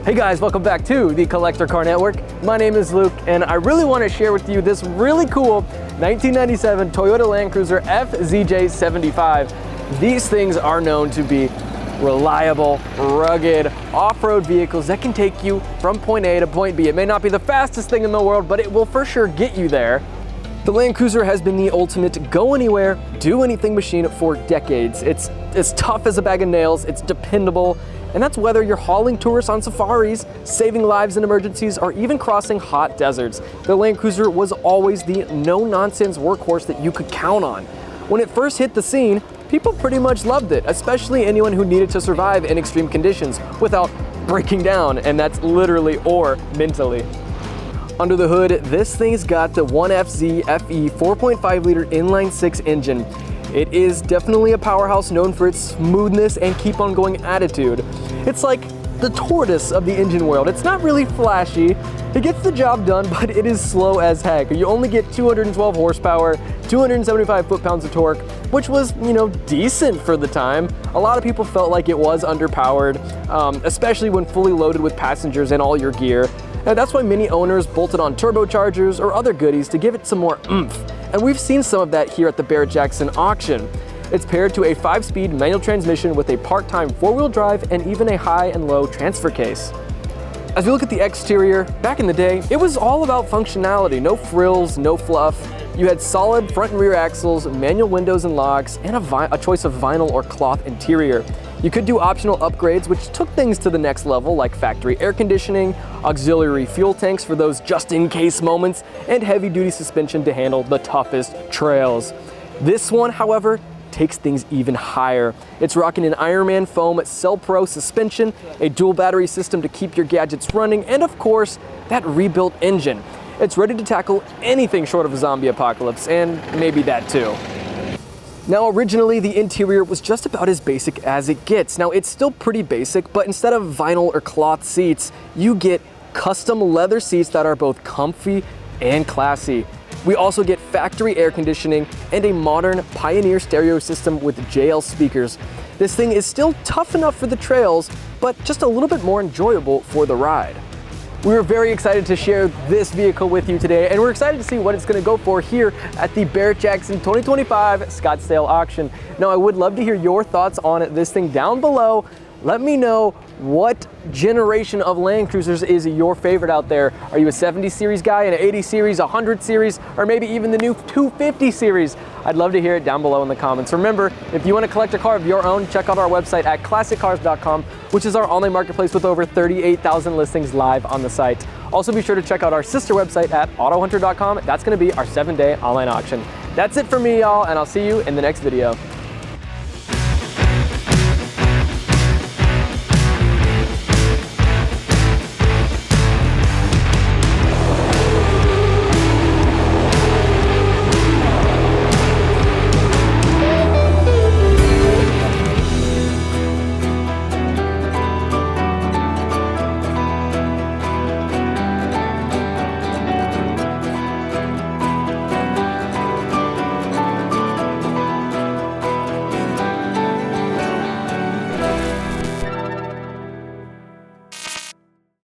Hey guys, welcome back to the Collector Car Network. My name is Luke, and I really want to share with you this really cool 1997 Toyota Land Cruiser FZJ75. These things are known to be reliable, rugged, off-road vehicles that can take you from point A to point B. It may not be the fastest thing in the world, but it will for sure get you there. The Land Cruiser has been the ultimate go anywhere, do anything machine for decades. It's as tough as a bag of nails, it's dependable, and that's whether you're hauling tourists on safaris, saving lives in emergencies, or even crossing hot deserts. The Land Cruiser was always the no-nonsense workhorse that you could count on. When it first hit the scene, people pretty much loved it, especially anyone who needed to survive in extreme conditions without breaking down, and that's literally or mentally. Under the hood, this thing's got the 1FZ FE 4.5-liter inline-six engine. It is definitely a powerhouse known for its smoothness and keep-on-going attitude. It's like the tortoise of the engine world. It's not really flashy, it gets the job done, but it is slow as heck. You only get 212 horsepower, 275 foot-pounds of torque, which was, decent for the time. A lot of people felt like it was underpowered, especially when fully loaded with passengers and all your gear. And that's why many owners bolted on turbochargers or other goodies to give it some more oomph. And we've seen some of that here at the Barrett-Jackson auction. It's paired to a 5-speed manual transmission with a part-time 4-wheel drive and even a high and low transfer case. As we look at the exterior, back in the day, it was all about functionality. No frills, no fluff. You had solid front and rear axles, manual windows and locks, and a choice of vinyl or cloth interior. You could do optional upgrades, which took things to the next level, like factory air conditioning, auxiliary fuel tanks for those just-in-case moments, and heavy-duty suspension to handle the toughest trails. This one, however, takes things even higher. It's rocking an Ironman foam Cell-Pro suspension, a dual battery system to keep your gadgets running, and of course, that rebuilt engine. It's ready to tackle anything short of a zombie apocalypse, and maybe that too. Now, originally, the interior was just about as basic as it gets. Now, it's still pretty basic, but instead of vinyl or cloth seats, you get custom leather seats that are both comfy and classy. We also get factory air conditioning and a modern Pioneer stereo system with JL speakers. This thing is still tough enough for the trails, but just a little bit more enjoyable for the ride. We were very excited to share this vehicle with you today, and we're excited to see what it's going to go for here at the Barrett-Jackson 2025 Scottsdale auction. Now, I would love to hear your thoughts on this thing down below. Let me know what generation of Land Cruisers is your favorite out there. Are you a 70 series guy, an 80 series, 100 series, or maybe even the new 250 series? I'd love to hear it down below in the comments. Remember, if you want to collect a car of your own, check out our website at classiccars.com, which is our online marketplace with over 38,000 listings live on the site. Also, be sure to check out our sister website at AutoHunter.com. That's going to be our 7-day online auction. That's it for me, y'all, and I'll see you in the next video.